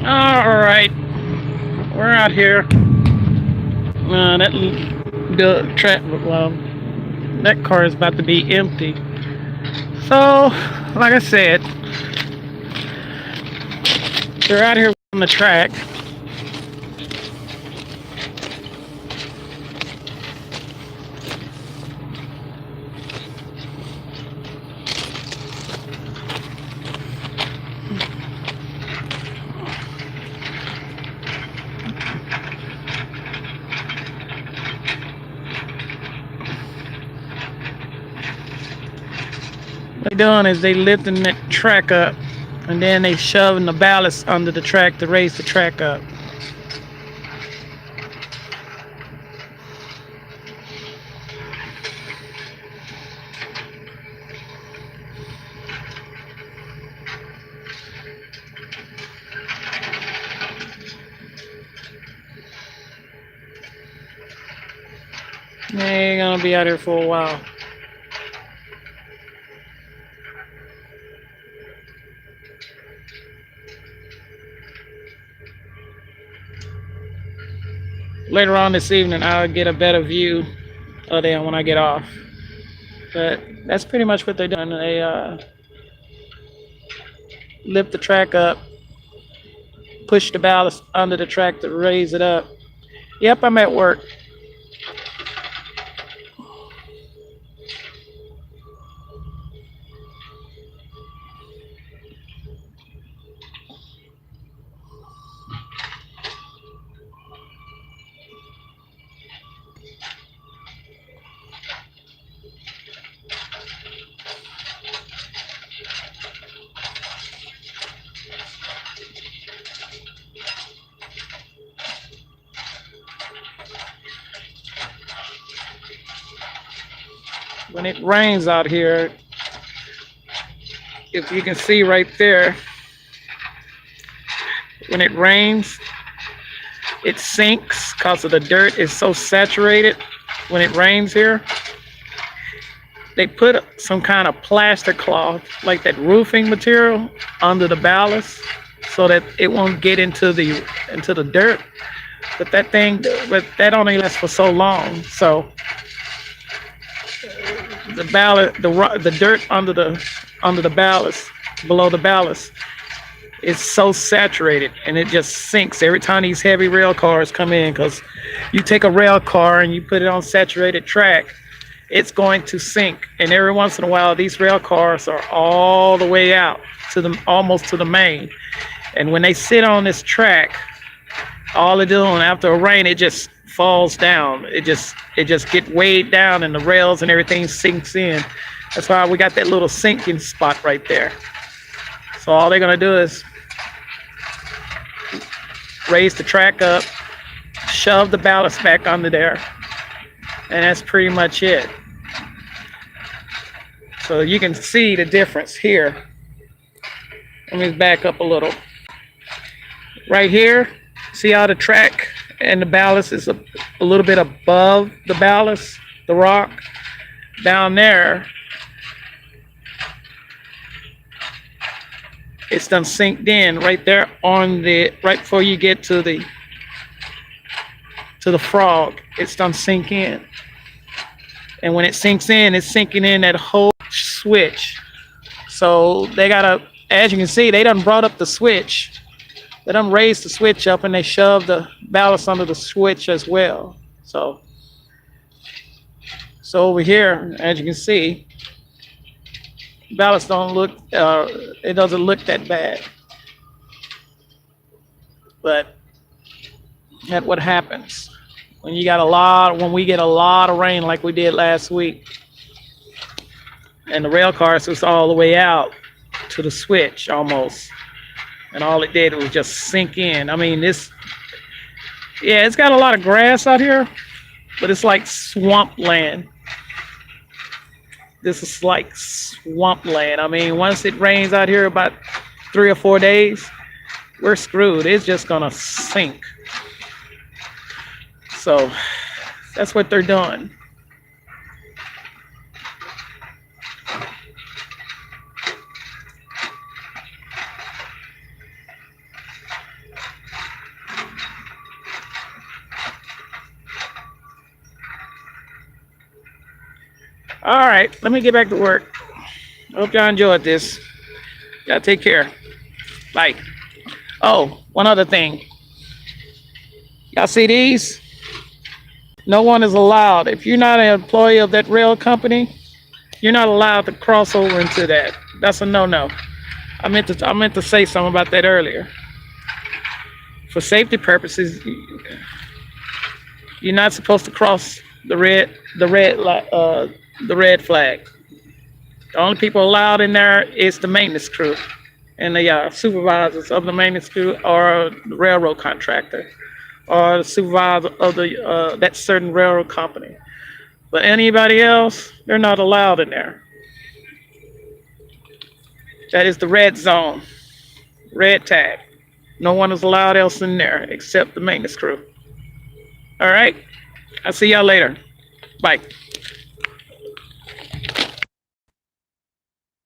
All right, we're out here. The track. Well, that car is about to be empty. So, like I said, they're out here on the track. What they're doing is they lifting that track up, and then they shoving the ballast under the track to raise the track up. They're gonna be out here for a while. Later on this evening, I'll get a better view of them when I get off. But that's pretty much what they're doing. They lift the track up, push the ballast under the track to raise it up. Yep, I'm at work. When it rains out here, if you can see right there, when it rains, it sinks because of the dirt is so saturated. When it rains here, they put some kind of plastic cloth, like that roofing material, under the ballast so that it won't get into the dirt. But that only lasts for so long. So the dirt under the ballast, below the ballast, is so saturated, and it just sinks every time these heavy rail cars come in. Because you take a rail car and you put it on saturated track, it's going to sink. And every once in a while, these rail cars are all the way out to the almost to the main. And when they sit on this track, all they're doing after a rain, it just falls down. It just get weighed down, and the rails and everything sinks in. That's why we got that little sinking spot right there. So all they're gonna do is raise the track up, shove the ballast back under there, and that's pretty much it. So you can see the difference here. Let me back up a little. Right here, see how the track and the ballast is a little bit above the ballast, the rock. Down there, it's done sinked in right there right before you get to the frog. It's done sink in. And when it sinks in, it's sinking in that whole switch. So they gotta, as you can see, they done brought up the switch. They done raised the switch up, and they shoved the ballast under the switch as well. So over here, as you can see, ballast don't look, it doesn't look that bad. But that's what happens when you got when we get a lot of rain like we did last week. And the rail cars was all the way out to the switch almost. And all it did was just sink in. I mean, it's got a lot of grass out here, but it's like swamp land. This is like swamp land. I mean, once it rains out here about 3 or 4 days, we're screwed. It's just gonna sink. So that's what they're doing. All right, let me get back to work. Hope y'all enjoyed this. Y'all take care. Bye. Oh, one other thing. Y'all see these? No one is allowed. If you're not an employee of that rail company, you're not allowed to cross over into that. That's a no-no. I meant to say something about that earlier. For safety purposes, you're not supposed to cross the red flag. The only people allowed in there is the maintenance crew and the supervisors of the maintenance crew, or the railroad contractor, or the supervisor of the that certain railroad company. But anybody else, they're not allowed in there. That is the red zone, red tag. No one is allowed else in there except the maintenance crew. All right. I'll see y'all later. Bye.